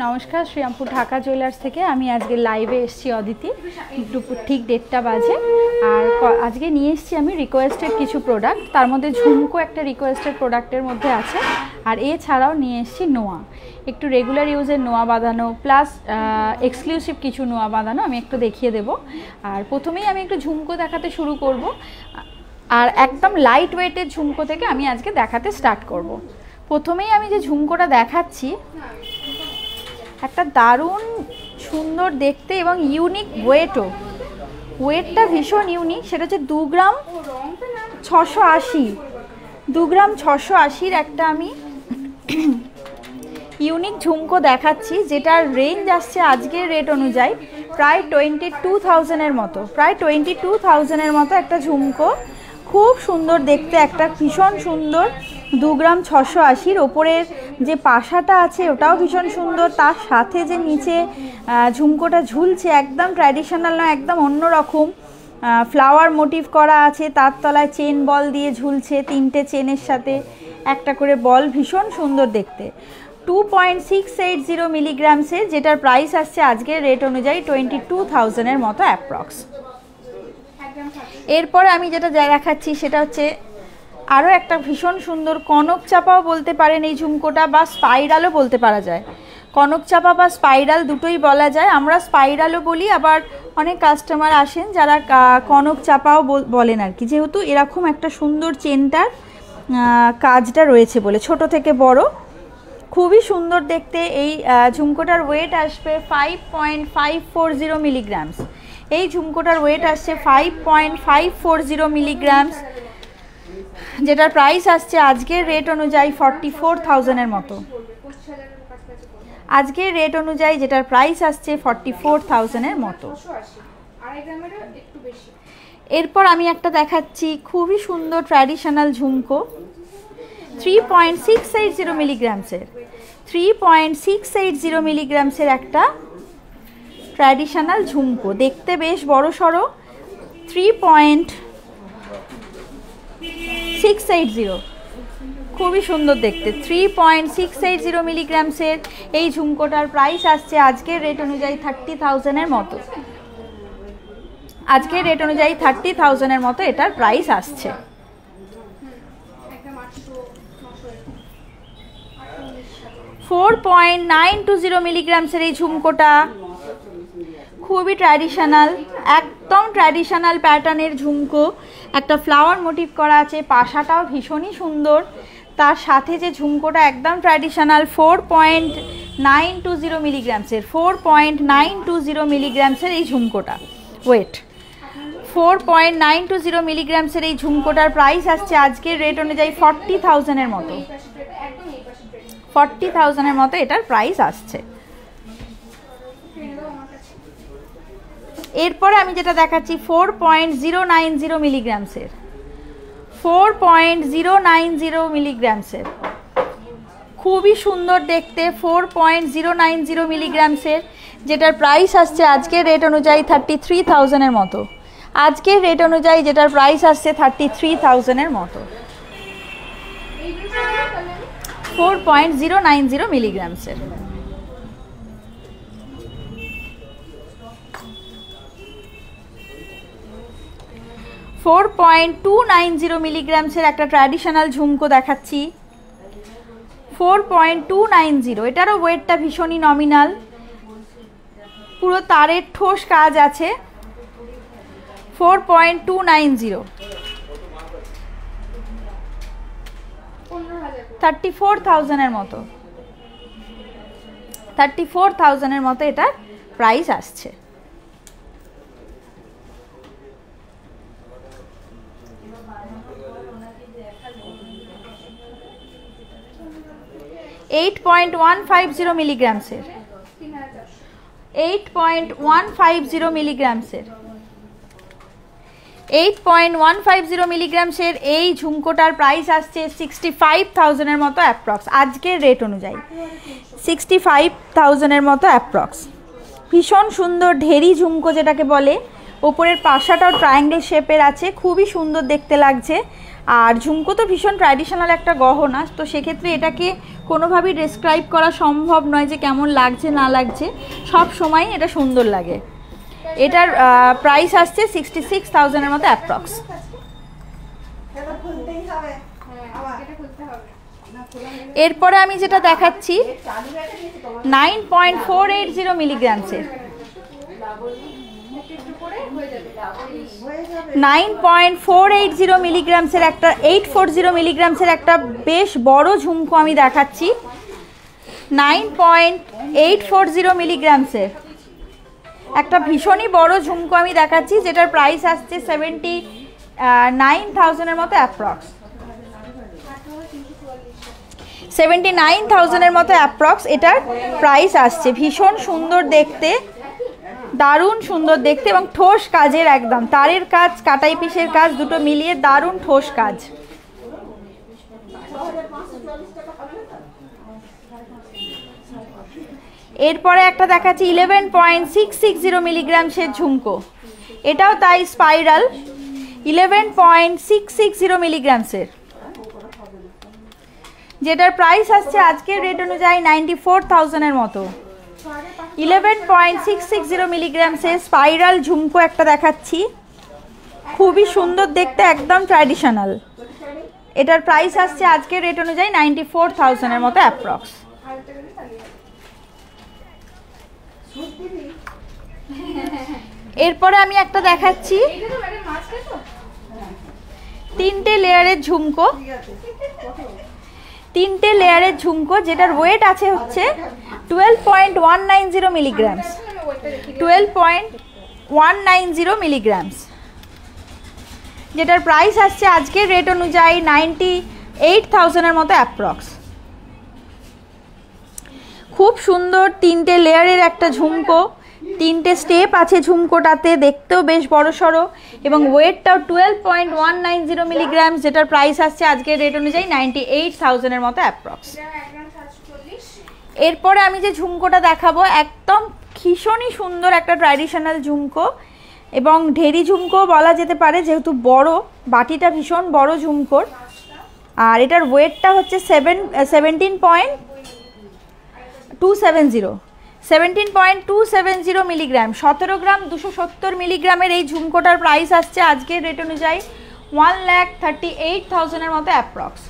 নমস্কার, শ্রীরামপুর ঢাকা জুয়েলার্স থেকে আমি আজকে লাইভে এসেছি অদিতি, দুপুর ঠিক 1:30 বাজে। আর আজকে নিয়ে এসেছি আমি রিকোয়েস্টেড কিছু প্রোডাক্ট, তার মধ্যে ঝুমকো একটা রিকোয়েস্টেড প্রোডাক্টের মধ্যে আছে। আর এছাড়াও নিয়ে এসেছি নোয়া, একটু রেগুলার ইউজের নোয়া বাঁধানো প্লাস এক্সক্লুসিভ কিছু নোয়া বাঁধানো আমি একটু দেখিয়ে দেবো। আর প্রথমেই আমি একটু ঝুমকো দেখাতে শুরু করব, আর একদম লাইট ওয়েটের ঝুমকো থেকে আমি আজকে দেখাতে স্টার্ট করব। প্রথমেই আমি যে ঝুমকোটা দেখাচ্ছি একটা দারুণ সুন্দর দেখতে এবং ইউনিক ওয়েটটা ভীষণ ইউনিক। সেটা হচ্ছে 2 গ্রাম 680, 2 গ্রাম 680 একটা আমি ইউনিক ঝুমকো দেখাচ্ছি, যেটার রেঞ্জ আসছে আজকের রেট অনুযায়ী প্রায় 22,000-এর মতো, প্রায় 22,000-এর মতো একটা ঝুমকো। খুব সুন্দর দেখতে, একটা ভীষণ সুন্দর 2 গ্রাম 680-র ওপরের যে পাশাটা আছে ওটাও ভীষণ সুন্দর, তার সাথে যে নিচে ঝুমকোটা ঝুলছে একদম ট্র্যাডিশনাল নয়, একদম অন্যরকম ফ্লাওয়ার মোটিভ করা আছে। তার তলায় চেন বল দিয়ে ঝুলছে, 3টে চেনের সাথে একটা করে বল, ভীষণ সুন্দর দেখতে। 2.680 মিলিগ্রামসের, যেটার প্রাইস আসছে আজকের রেট অনুযায়ী 22,000-এর মতো অ্যাপ্রক্স। এরপরে আমি যেটা দেখাচ্ছি সেটা হচ্ছে আরও একটা ভীষণ সুন্দর কনক চাপাও বলতে পারেন এই ঝুমকোটা, বা স্পাইরালও বলতে পারা যায়। কনক চাপা বা স্পাইরাল দুটোই বলা যায়, আমরা স্পাইরালও বলি, আবার অনেক কাস্টমার আসেন যারা কনক চাপাও বলেন আর কি, যেহেতু এরকম একটা সুন্দর চেনটার কাজটা রয়েছে বলে, ছোট থেকে বড় খুবই সুন্দর দেখতে। এই ঝুমকোটার ওয়েট আসবে 5.540 মিলিগ্রামস। এই ঝুমকোটার ওয়েট আসছে 5.540 মিলিগ্রামস, যেটার প্রাইস আসছে আজকের রেট অনুযায়ী 44,000-এর মতো। আজকের রেট অনুযায়ী যেটার প্রাইস আসছে 44,000-এর মতো। এরপর আমি একটা দেখাচ্ছি খুবই সুন্দর ট্র্যাডিশনাল ঝুমকো, 3.680 মিলিগ্রামসের, 3.680 মিলিগ্রামসের একটা ট্র্যাডিশনাল ঝুমকো, দেখতে বেশ বড় সড়ো। 3.680 খুবই সুন্দর দেখতে, 3.680 মিলিগ্রামসের এই ঝুমকোটার প্রাইস আসছে আজকের রেট অনুযায়ী 30,000-এর মতো। আজকের রেট অনুযায়ী 30,000-এর মতো এটার প্রাইস আসছে। 4.920 মিলিগ্রামসের এই ঝুমকোটা খুবই ট্র্যাডিশনাল, একদম ট্র্যাডিশনাল প্যাটার্নের ঝুমকো, একটা ফ্লাওয়ার মোটিভ করা আছে, পাশাটাও ভীষণই সুন্দর, তার সাথে যে ঝুমকোটা একদম ট্র্যাডিশনাল। 4.920 মিলিগ্রামসের, 4.920 মিলিগ্রামসের এই ঝুমকোটা ওয়েট, 4.920 মিলিগ্রামসের এই ঝুমকোটার প্রাইস আসছে আজকের রেট অনুযায়ী 40,000-এর মতো, 40,000-এর মতো এটার প্রাইস আসছে। এরপরে আমি যেটা দেখাচ্ছি 4.090 মিলিগ্রামসের, 4.090 মিলিগ্রামসের খুবই সুন্দর দেখতে, 4.090 মিলিগ্রামসের, যেটার প্রাইস আসছে আজকের রেট অনুযায়ী 33,000-এর মতো। আজকের রেট অনুযায়ী যেটার প্রাইস আসছে 33,000-এর মতো, 4.090 মিলিগ্রামসের। 4.290 মিলিগ্রামসের একটা ট্র্যাডিশনাল ঝুমকো দেখাচ্ছি, 4.290, এটারও ওয়েটটা ভীষণই নমিনাল, পুরো তারের ঠোস কাজ আছে। 4.290, 34,000-এর মতো, 34,000-এর মতো এটার প্রাইস আসছে। $8.150 মিলিগ্রামসের, 8.150 মিলিগ্রামসের, 8.150 মিলিগ্রামসের এই ঝুমকোটার প্রাইস আসছে 65,000-এর মতো অ্যাপ্রক্স, আজকের রেট অনুযায়ী 65,000-এর মতো অ্যাপ্রক্স। ভীষণ সুন্দর ঢেরি ঝুমকো যেটাকে বলে, ওপরের পাশাটাও ট্রায়াঙ্গেল শেপের আছে, খুবই সুন্দর দেখতে লাগছে। আর ঝুমকো তো ভীষণ ট্র্যাডিশনাল একটা গহনা, তো সেক্ষেত্রে এটাকে কোনোভাবেই ডেসক্রাইব করা সম্ভব নয় যে কেমন লাগছে না লাগছে, সব সময় এটা সুন্দর লাগে। এটার প্রাইস আসছে 66,000-এর মতো অ্যাপ্রক্স। এরপরে আমি যেটা দেখাচ্ছি 9.480 মিলিগ্রামসের, 9.480 মিলিগ্রামসের একটা 840 মিলিগ্রামসের একটা বেশ বড় ঝুমকো আমি দেখাচ্ছি। 9.840 মিলিগ্রামসের একটা ভীষণই বড় ঝুমকো আমি দেখাচ্ছি, যেটার প্রাইস আসছে 79,000-এর মতো অ্যাপ্রক্স। 79,000-এর মতো অ্যাপ্রক্স এটার প্রাইস আসছে। ভীষণ সুন্দর দেখতে, দারুণ সুন্দর দেখতে এবং ঠোস কাজের, একদম তারের কাজ কাটাই পিসের কাজ দুটো মিলিয়ে দারুণ ঠোস কাজ। এরপরে একটা দেখাচ্ছি 11.660 মিলিগ্রামসের ঝুমকো, এটাও তাই স্পাইরাল, 11.660 মিলিগ্রামসের, যেটার প্রাইস আসছে আজকের রেট অনুযায়ী 94,000-এর মতো। 11.660 মিলিগ্রামসের স্পাইরাল ঝুমকো একটা দেখাচ্ছি, খুবই সুন্দর দেখতে, একদম ট্র্যাডিশনাল। এটার প্রাইস আসছে আজকের রেট অনুযায়ী 94,000-এর মতো অ্যাপ্রক্স। এরপরে আমি একটা দেখাচ্ছি 3টে লেয়ারের ঝুমকো, 3টে লেয়ারের ঝুমকো, যেটার ওয়েট আছে হচ্ছে 12.190 মিলিগ্রামস, 12.190 মিলিগ্রামস, যেটার প্রাইস আসছে আজকের রেট অনুযায়ী 98,000-এর মতো অ্যাপ্রক্স। খুব সুন্দর 3টে লেয়ারের একটা ঝুমকো, 3টে স্টেপ আছে ঝুমকোটাতে, দেখতেও বেশ বড় সড়ো এবং ওয়েটটাও 12.190 মিলিগ্রামস, যেটার প্রাইস আসছে আজকের রেট অনুযায়ী 98,000-এর মতো অ্যাপ্রক্স। এরপরে আমি যে ঝুমকোটা দেখাবো একদম ভীষণই সুন্দর একটা ট্র্যাডিশনাল ঝুমকো এবং ঢেরি ঝুমকো বলা যেতে পারে, যেহেতু বড় বাটিটা ভীষণ বড় ঝুমকোর। আর এটার ওয়েটটা হচ্ছে 17.270 মিলিগ্রাম, 17 গ্রাম 270 মিলিগ্রামের এই ঝুমকোটার প্রাইস আসছে আজকের রেট অনুযায়ী 1,38,000-এর মতো অ্যাপ্রক্স,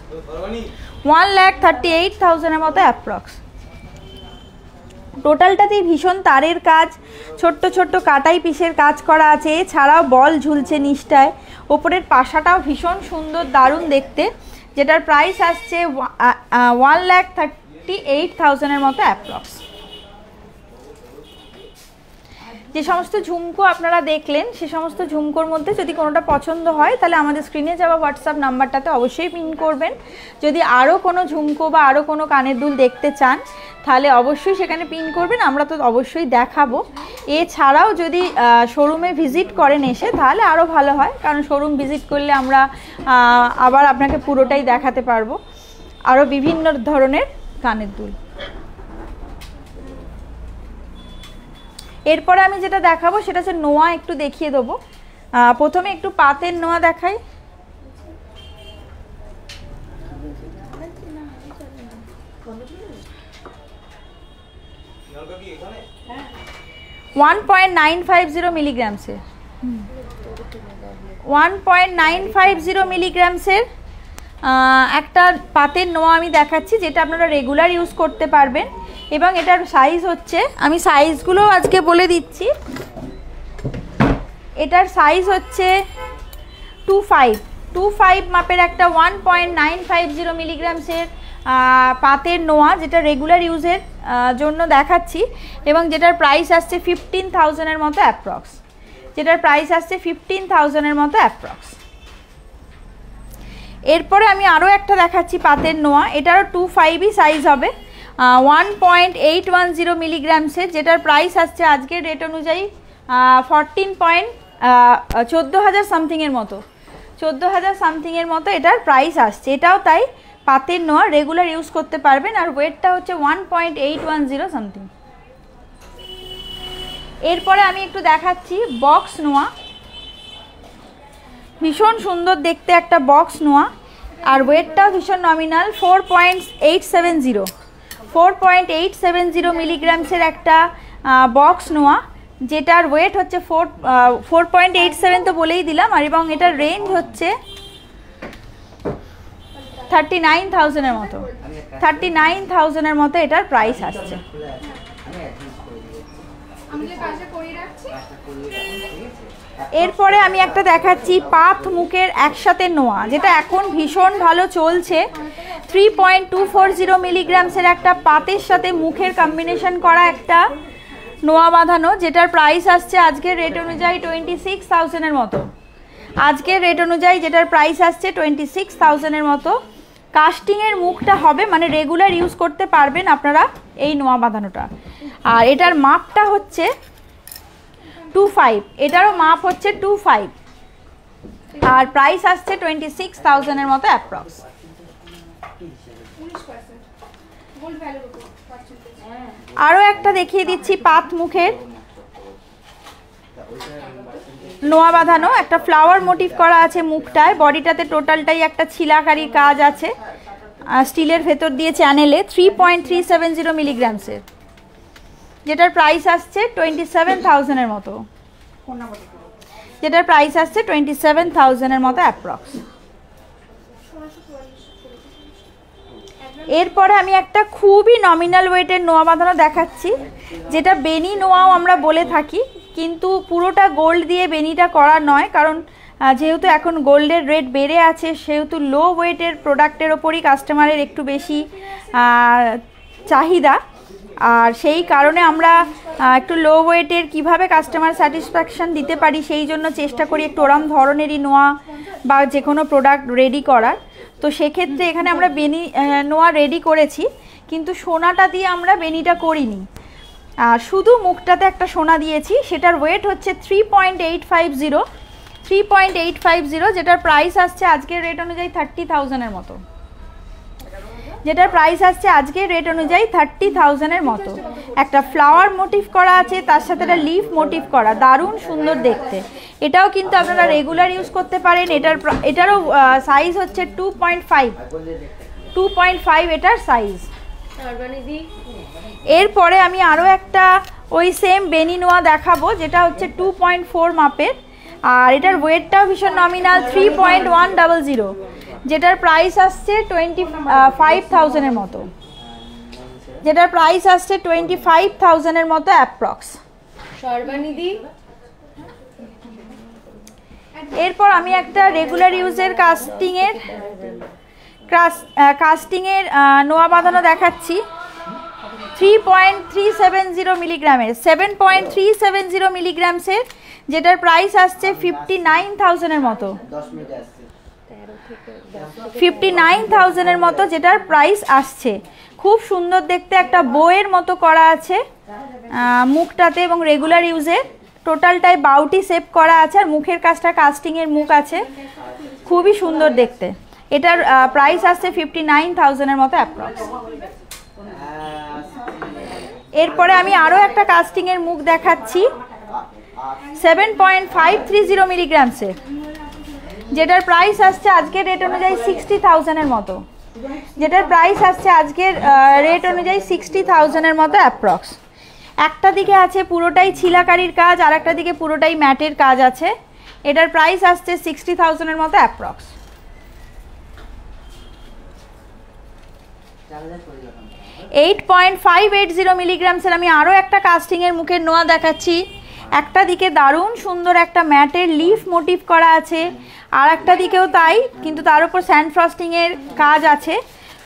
1,38,000-এর মতো অ্যাপ্রক্স। টোটালটাতেই ভীষণ তারের কাজ, ছোট্ট ছোট্ট কাটাই পিসের কাজ করা আছে, এছাড়াও বল ঝুলছে নিচটায়, ওপরের পাশাটাও ভীষণ সুন্দর দারুণ দেখতে, যেটার প্রাইস আসছে 1,38,000-এর মতো অ্যাপ্রক্স। যে সমস্ত ঝুমকো আপনারা দেখলেন সে সমস্ত ঝুমকোর মধ্যে যদি কোনোটা পছন্দ হয় তাহলে আমাদের স্ক্রিনে যাওয়া হোয়াটসঅ্যাপ নাম্বারটাতে অবশ্যই পিন করবেন। যদি আরও কোনো ঝুমকো বা আরও কোনো কানের দুল দেখতে চান তাহলে অবশ্যই সেখানে পিন করবেন, আমরা তো অবশ্যই দেখাবো। এছাড়াও যদি শোরুমে ভিজিট করেন এসে তাহলে আরও ভালো হয়, কারণ শোরুম ভিজিট করলে আমরা আবার আপনাকে পুরোটাই দেখাতে পারবো আরও বিভিন্ন ধরনের কানের দুল। এরপরে আমি যেটা দেখাবো সেটা হচ্ছে নোয়া, একটু দেখিয়ে দেবো। প্রথমে একটু পাতের নোয়া দেখাই। হ্যাঁ 1.950 মিলিগ্রামসের, 1.950 মিলিগ্রামসের একটা পাতের নোয়া আমি দেখাচ্ছি, যেটা আপনারা রেগুলার ইউজ করতে পারবেন। এবং এটার সাইজ হচ্ছে, আমি সাইজগুলো আজকে বলে দিচ্ছি, এটার সাইজ হচ্ছে 25 মাপের একটা 1.950 মিলিগ্রামসের পাতের নোয়া, যেটা রেগুলার ইউজের জন্য দেখাচ্ছি এবং যেটার প্রাইস আসছে 15,000-এর মতো অ্যাপ্রক্স, যেটার প্রাইস আসছে 15,000-এর মতো অ্যাপ্রক্স। এরপরে আমি আরও একটা দেখাচ্ছি পাতের নোয়া, এটারও 25ই সাইজ হবে, 1.810 মিলিগ্রামসের, যেটার প্রাইস আসছে আজকের রেট অনুযায়ী 14,000 সামথিংয়ের মতো, 14,000 সামথিংয়ের মতো এটার প্রাইস আসছে। এটাও তাই পাতের নোয়া, রেগুলার ইউজ করতে পারবেন, আর ওয়েটটা হচ্ছে 1.810 সামথিং। এরপরে আমি একটু দেখাচ্ছি বক্স নোয়া। ভীষণ সুন্দর দেখতে একটা বক্স নোয়া, আর ওয়েটটাও ভীষণ নমিনাল 4.870 মিলিগ্রামসের একটা বক্স নোয়া, যেটার ওয়েট হচ্ছে 4.87 তো বলেই দিলাম, আর এবং এটার রেঞ্জ হচ্ছে 39,000-এর মতো। 39,000-এর মতো এটার প্রাইস আসছে। এরপরে আমি একটা দেখাচ্ছি পাত মুখের একসাথে নোয়া, যেটা এখন ভীষণ ভালো চলছে। 3.240 মিলিগ্রামসের একটা পাতের সাথে মুখের কম্বিনেশন করা একটা নোয়া বাঁধানো, যেটার প্রাইস আসছে আজকের রেট অনুযায়ী 26,000-এর মতো। আজকের রেট অনুযায়ী যেটার প্রাইস আসছে 26,000-এর মতো। কাস্টিংয়ের মুখটা হবে, মানে রেগুলার ইউজ করতে পারবেন আপনারা এই নোয়া বাঁধানোটা। আর এটার মাপটা হচ্ছে 2.5, এটারও মাপ হচ্ছে 2.5, আর প্রাইস আসছে 26,000-এর মতো অ্যাপ্রক্স। আরও একটা দেখিয়ে দিচ্ছি পাত মুখের নোয়া বাঁধানো, একটা ফ্লাওয়ার মোটিভ করা আছে মুখটায়, বডিটাতে টোটালটাই একটা ছিলাকারি কাজ আছে স্টিলের ভেতর দিয়ে চ্যানেলে। 3.370 মিলিগ্রামসের, যেটার প্রাইস আসছে 27,000-এর মতো। যেটার প্রাইস আসছে 27,000-এর মতো অ্যাপ্রক্স। এরপরে আমি একটা খুবই নমিনাল ওয়েটের নোয়া বাঁধানো দেখাচ্ছি, যেটা বেনি নোয়াও আমরা বলে থাকি, কিন্তু পুরোটা গোল্ড দিয়ে বেনিটা করা নয়, কারণ যেহেতু এখন গোল্ডের রেট বেড়ে আছে, সেহেতু লো ওয়েটের প্রোডাক্টের ওপরই কাস্টমারের একটু বেশি চাহিদা, আর সেই কারণে আমরা একটু লো ওয়েটের কিভাবে কাস্টমার স্যাটিসফ্যাকশান দিতে পারি সেই জন্য চেষ্টা করি একটু ওরম ধরনেরই নোয়া বা যে কোনো প্রোডাক্ট রেডি করার। তো সেক্ষেত্রে এখানে আমরা বেনি নোয়া রেডি করেছি, কিন্তু সোনাটা দিয়ে আমরা বেনিটা করিনি, আর শুধু মুখটাতে একটা সোনা দিয়েছি। সেটার ওয়েট হচ্ছে 3.850, যেটার প্রাইস আসছে আজকের রেট অনুযায়ী 30,000-এর মতো। যেটার প্রাইস আসছে আজকের রেট অনুযায়ী 30,000-এর মতো। একটা ফ্লাওয়ার মোটিভ করা আছে, তার সাথে একটা লিফ মোটিভ করা, দারুণ সুন্দর দেখতে। এটাও কিন্তু আপনারা রেগুলার ইউজ করতে পারেন। এটারও সাইজ হচ্ছে 2.5 এটার সাইজ। এরপরে আমি আরও একটা ওই সেম বেনি নোয়া দেখাবো, যেটা হচ্ছে 2.4 মাপের, আর এটার ওয়েটটাও ভীষণ নমিনাল 3.100, যেটার প্রাইস আসছে 25,000-এর মতো। যেটার প্রাইস আসছে 25,000-এর মতো অ্যাপ্রক্স। এরপর আমি একটা রেগুলার ইউজের কাস্টিংয়ের নোয়া বাঁধানো দেখাচ্ছি 3.370 মিলিগ্রামের, 7.370 মিলিগ্রামসের, যেটার প্রাইস আসছে 59,000-এর মতো। 59,000-এর মতো যেটার প্রাইস আসছে। খুব সুন্দর দেখতে একটা বইয়ের মতো করা আছে মুখটাতে, এবং রেগুলার ইউজে টোটালটাই বাউটি শেপ করা আছে, আর মুখের কাজটা কাস্টিংয়ের মুখ আছে, খুবই সুন্দর দেখতে। এটার প্রাইস আসছে 59,000-এর মতো অ্যাপ্রক্স। এরপরে আমি আরও একটা কাস্টিংয়ের মুখ দেখাচ্ছি 7.530 মিলিগ্রামসের, যেটার প্রাইস আসছে আজকের রেট অনুযায়ী 60,000-এর মতো। যেটার প্রাইস আসছে আজকের রেট অনুযায়ী 60,000-এর মতো অ্যাপ্রক্স। একটা দিকে আছে পুরোটাই ছিলাকারির কাজ, আর একটা দিকে পুরোটাই ম্যাটের কাজ আছে। এটার প্রাইস আসছে 60,000-এর মতো অ্যাপ্রক্স। 8.580 মিলিগ্রামসের আমি আরও একটা কাস্টিংয়ের মুখের নোয়া দেখাচ্ছি। একটা দিকে দারুণ সুন্দর একটা ম্যাটের লিফ মোটিভ করা আছে, আর একটা দিকেও তাই, কিন্তু তার উপর স্যান্ড ফ্রস্টিংয়ের কাজ আছে,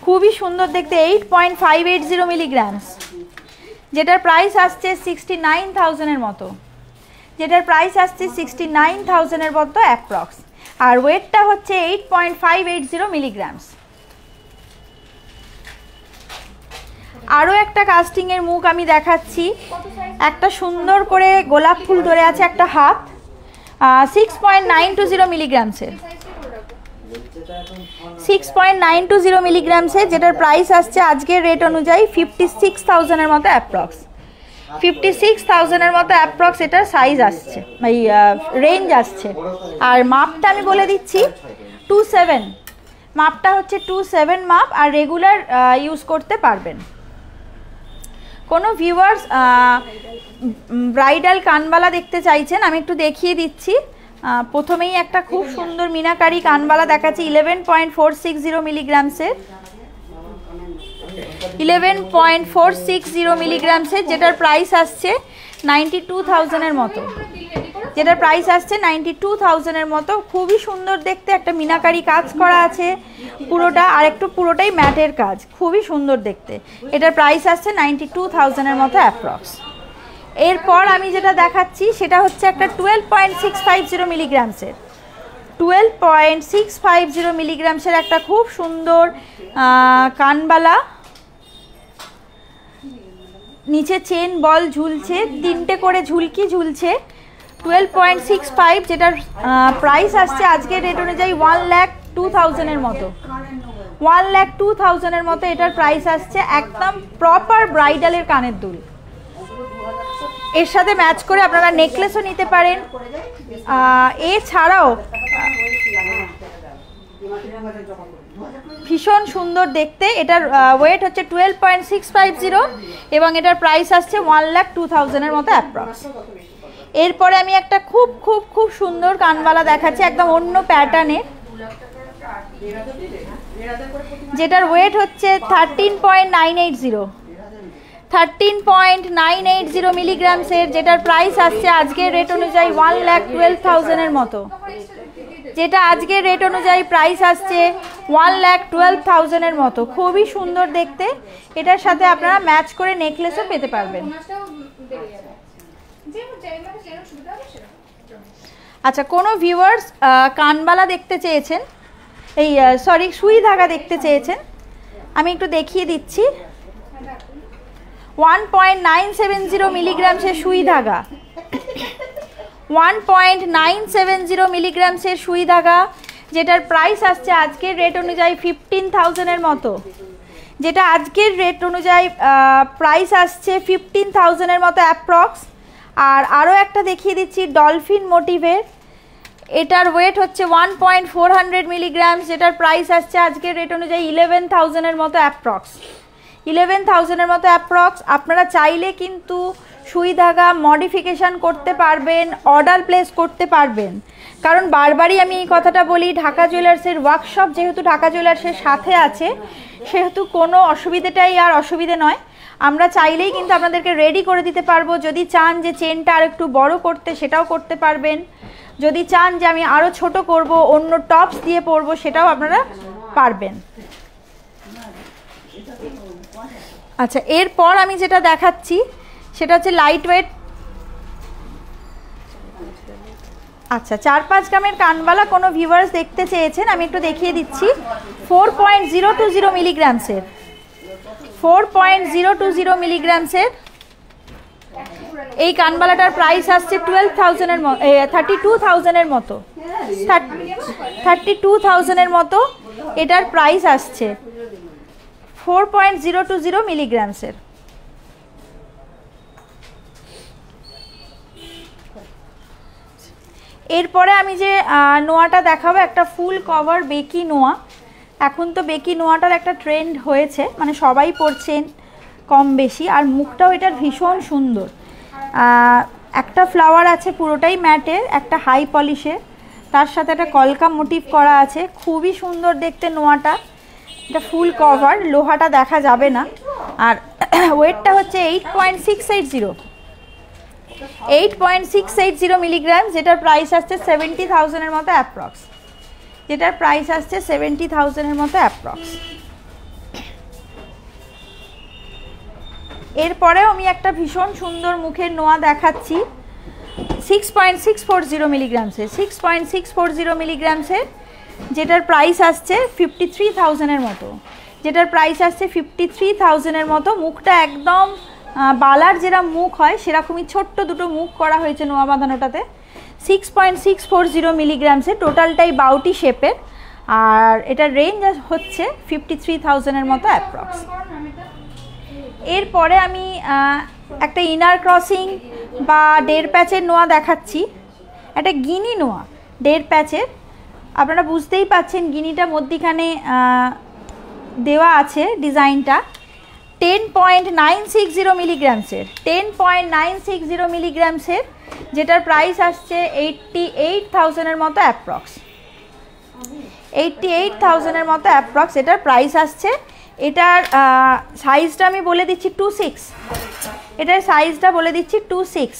খুবই সুন্দর দেখতে। 8.580 মিলিগ্রামস, যেটার প্রাইস আসছে 69,000-এর মতো। যেটার প্রাইস আসছে 69,000-এর মতো অ্যাপ্রক্স, আর ওয়েটটা হচ্ছে 8.580 মিলিগ্রামস। আরও একটা কাস্টিংয়ের মুখ আমি দেখাচ্ছি, একটা সুন্দর করে গোলাপ ফুল ধরে আছে একটা হাত, 6.920 মিলিগ্রামসের। 6.920 মিলিগ্রামসের, যেটার প্রাইস আসছে আজকের রেট অনুযায়ী 56,000-এর মতো অ্যাপ্রক্স। 56,000-এর মতো অ্যাপ্রক্স এটার সাইজ আসছে, এই রেঞ্জ আসছে। আর মাপটা আমি বলে দিচ্ছি 27, মাপটা হচ্ছে 27 মাপ, আর রেগুলার ইউজ করতে পারবেন। কোনো ভিউয়ার্স ব্রাইডাল কানবালা দেখতে চাইছেন, আমি একটু দেখিয়ে দিচ্ছি। প্রথমেই একটা খুব সুন্দর মিনাকারি কানবালা দেখাচ্ছি 11.460 মিলিগ্রামসের, 11.460 মিলিগ্রামসের, যেটার প্রাইস আসছে 92,000-এর মতো, যেটার প্রাইস আসছে 92,000-এর মতো। খুবই সুন্দর দেখতে, একটা মিনাকারি কাজ করা আছে পুরোটা, আর একটু পুরোটাই ম্যাটের কাজ, খুবই সুন্দর দেখতে। এটার প্রাইস আসছে 92,000-এর মতো অ্যাপ্রক্স। এরপর আমি যেটা দেখাচ্ছি সেটা হচ্ছে একটা 12.650 মিলিগ্রামসের, 12.650 মিলিগ্রামসের একটা খুব সুন্দর কানবালা, নিচে চেন বল ঝুলছে, 3টে করে ঝুলকি ঝুলছে, 12.65, যেটার প্রাইস আসছে আজকের রেট অনুযায়ী 1,02,000-এর মতো, 1,02,000-এর মতো এটার প্রাইস আসছে। একদম প্রপার ব্রাইডালের কানের দুল, এর সাথে ম্যাচ করে আপনারা নেকলেসও নিতে পারেন। এছাড়াও ভীষণ সুন্দর দেখতে, এটার ওয়েট হচ্ছে 12.650 এবং এটার প্রাইস আসছে 1,02,000-এর মতো অ্যাপ্রক্স। এরপরে আমি একটা খুব খুব খুব সুন্দর কানবালা দেখাচ্ছি, একদম অন্য প্যাটার্নের, যেটার ওয়েট হচ্ছে 13.980 মিলিগ্রামসের, যেটার প্রাইস আসছে আজকের রেট অনুযায়ী 1,12,000-এর মতো, যেটা আজকের রেট অনুযায়ী প্রাইস আসছে 1,12,000-এর মতো। খুবই সুন্দর দেখতে, এটার সাথে আপনারা ম্যাচ করে নেকলেসও পেতে পারবেন। আচ্ছা, কোনো ভিউয়ার্স কানবালা দেখতে চেয়েছেন, এই সরি সুই ধাগা দেখতে চেয়েছেন, আমি একটু দেখিয়ে দিচ্ছি। 1.970 মিলিগ্রামসের সুই ধাগা, 1.970 মিলিগ্রামসের সুই ধাগা, যেটার প্রাইস আসছে আজকের রেট অনুযায়ী 15,000-এর মতো, যেটা আজকের রেট অনুযায়ী প্রাইস আসছে 15,000-এর মতো অ্যাপ্রক্স। আর আরও একটা দেখিয়ে দিচ্ছি ডলফিন মোটিভের, এটার ওয়েট হচ্ছে 1.400 মিলিগ্রামস, যেটার প্রাইস আসছে আজকের রেট অনুযায়ী 11,000-এর মতো অ্যাপ্রক্স, 11,000-এর মতো অ্যাপ্রক্স। আপনারা চাইলে কিন্তু সুই ধাগা মডিফিকেশান করতে পারবেন, অর্ডার প্লেস করতে পারবেন, কারণ বারবারই আমি এই কথাটা বলি, ঢাকা জুয়েলার্সের ওয়ার্কশপ যেহেতু ঢাকা জুয়েলার্সের সাথে আছে, সেহেতু কোনো অসুবিধাটাই আর অসুবিধে নয়। আমরা চাইলেই কিন্তু আপনাদেরকে রেডি করে দিতে পারবো। যদি চান যে চেনটা আর একটু বড় করতে, সেটাও করতে পারবেন। যদি চান যে আমি আরও ছোট করব, অন্য টপস দিয়ে পরবো, সেটাও আপনারা পারবেন। আচ্ছা, এরপর আমি যেটা দেখাচ্ছি সেটা হচ্ছে লাইট ওয়েট, আচ্ছা 4-5 গ্রামের কানবালা কোনো ভিউয়ার্স দেখতে চেয়েছেন, আমি একটু দেখিয়ে দিচ্ছি। 4.020 মিলিগ্রামসের, 4.020 মিলিগ্রামসের এই কানবালাটার প্রাইস আসছে 12,000-এর মতো, 32,000-এর মতো, 32,000-এর মতো এটার প্রাইস আসছে 4.020 মিলিগ্রামসের। এরপরে আমি যে নোয়াটা দেখাবো, একটা ফুল কভার বেকি নোয়া। এখন তো বেকি নোয়াটার একটা ট্রেন্ড হয়েছে, মানে সবাই পরছেন কম বেশি, আর মুখটাও এটার ভীষণ সুন্দর। একটা ফ্লাওয়ার আছে পুরোটাই ম্যাটের, একটা হাই পলিশের, তার সাথে একটা কলকা মোটিভ করা আছে, খুবই সুন্দর দেখতে নোয়াটা। এটা ফুল কভার, লোহাটা দেখা যাবে না। আর ওয়েটটা হচ্ছে 8.680 মিলিগ্রাম, যেটার প্রাইস আসছে 70,000-এর মতো অ্যাপ্রক্স, যেটার প্রাইস আসছে 70,000-এর মতো অ্যাপ্রক্স। এরপরেও আমি একটা ভীষণ সুন্দর মুখের নোয়া দেখাচ্ছি 6.640 মিলিগ্রামসের, 6.640 মিলিগ্রামসের, যেটার প্রাইস আসছে 53,000-এর মতো, যেটার প্রাইস আসছে 53,000-এর মতো। মুখটা একদম বালার যেরকম মুখ হয় সেরকমই ছোট্ট দুটো মুখ করা হয়েছে নোয়া বাঁধানোটাতে। 6.640 মিলিগ্রামসে, টোটালটাই বাউটি শেপের, আর এটার রেঞ্জ হচ্ছে 53,000-এর মতো অ্যাপ্রক্স। এরপরে আমি একটা ইনার ক্রসিং বা 1.5 প্যাচের নোয়া দেখাচ্ছি। একটা গিনি নোয়া 1.5 প্যাচের, আপনারা বুঝতেই পাচ্ছেন গিনিটা মধ্যিখানে দেওয়া আছে ডিজাইনটা। 10.960 মিলিগ্রামসের, 10.960 মিলিগ্রামসের, যেটার প্রাইস আসছে 88,000-এর মতো অ্যাপ্রক্স, 88,000-এর মতো অ্যাপ্রক্স এটার প্রাইস আসছে। এটার সাইজটা আমি বলে দিচ্ছি 26, এটার সাইজটা বলে দিচ্ছি 26।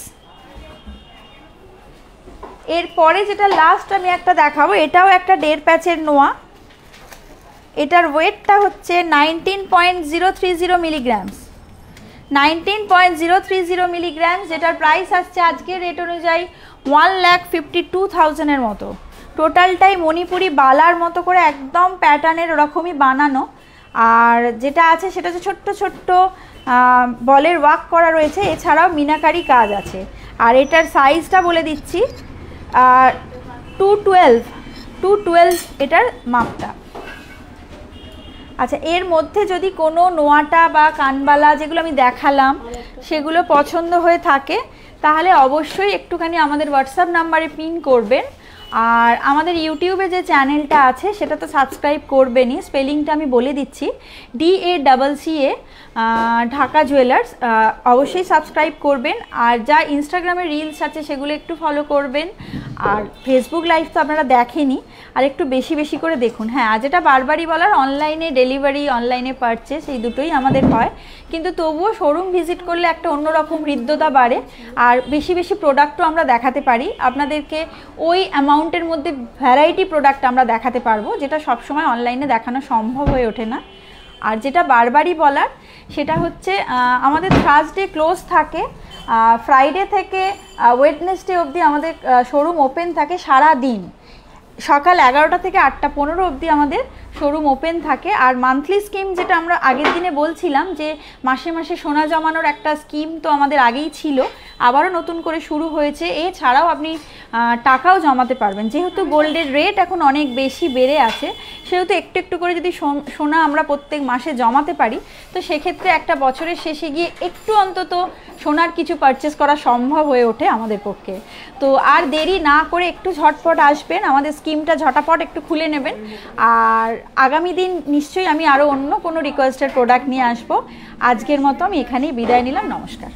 এরপরে যেটা লাস্ট আমি একটা দেখাবো, এটাও একটা 1.5 প্যাচের নোয়া। এটার ওয়েটটা হচ্ছে 19.030 মিলিগ্রামস, 19.030 মিলিগ্রামস, যেটার প্রাইস আসছে আজকের রেট অনুযায়ী 1,52,000-এর মতো। টোটালটাই মণিপুরি বালার মতো করে একদম প্যাটার্নের ওরকমই বানানো। আর যেটা আছে সেটা হচ্ছে ছোট্ট ছোট্ট বলের ওয়ার্ক করা রয়েছে, এছাড়াও মিনাকারি কাজ আছে। আর এটার সাইজটা বলে দিচ্ছি 212 এটার মাপটা। আচ্ছা, এর মধ্যে যদি কোনো নোয়াটা বা কানবালা যেগুলো আমি দেখালাম সেগুলো পছন্দ হয়ে থাকে তাহলে অবশ্যই একটুখানি আমাদের হোয়াটসঅ্যাপ নাম্বারে পিন করবেন। আর আমাদের ইউটিউবে যে চ্যানেলটা আছে সেটা তো সাবস্ক্রাইব করবেনই, স্পেলিংটা আমি বলে দিচ্ছি, DACCA ঢাকা জুয়েলার্স, অবশ্যই সাবস্ক্রাইব করবেন। আর যা ইনস্টাগ্রামে রিলস আছে সেগুলো একটু ফলো করবেন। আর ফেসবুক লাইভ তো আপনারা দেখেনি, আর একটু বেশি বেশি করে দেখুন। হ্যাঁ, আর যেটা বারবারই বলার, অনলাইনে ডেলিভারি, অনলাইনে পারচেস এই দুটোই আমাদের হয়, কিন্তু তবুও শোরুম ভিজিট করলে একটা অন্যরকম হৃদ্যতা বাড়ে আর বেশি বেশি প্রোডাক্টও আমরা দেখাতে পারি আপনাদেরকে। ওই অ্যামাউন্টের মধ্যে ভ্যারাইটি প্রোডাক্ট আমরা দেখাতে পারবো, যেটা সবসময় অনলাইনে দেখানো সম্ভব হয়ে ওঠে না। আর যেটা বারবারই বলার সেটা হচ্ছে আমাদের থার্সডে ক্লোজ থাকে, ফ্রাইডে থেকে ওয়েডনেসডে অবধি আমাদের শোরুম ওপেন থাকে সারা দিন। সকাল 11টা থেকে 8:15 অবধি আমাদের শোরুম ওপেন থাকে। আর মান্থলি স্কিম যেটা আমরা আগের দিনে বলছিলাম যে মাসে মাসে সোনা জমানোর একটা স্কিম তো আমাদের আগেই ছিল, আবারও নতুন করে শুরু হয়েছে। এছাড়াও আপনি টাকাও জমাতে পারবেন, যেহেতু গোল্ডের রেট এখন অনেক বেশি বেড়ে আছে, সেহেতু একটু একটু করে যদি সোনা আমরা প্রত্যেক মাসে জমাতে পারি তো সেক্ষেত্রে একটা বছরের শেষে গিয়ে একটু অন্তত সোনার কিছু পারচেস করা সম্ভব হয়ে ওঠে আমাদের পক্ষে। তো আর দেরি না করে একটু ঝটপট আসবেন, আমাদের স্কিমটা ঝটাপট একটু খুলে নেবেন। আর আগামী দিন নিশ্চয়ই আমি আরও অন্য কোনো রিকোয়েস্টেড প্রোডাক্ট নিয়ে আসবো। আজকের মতো আমি এখানেই বিদায় নিলাম, নমস্কার।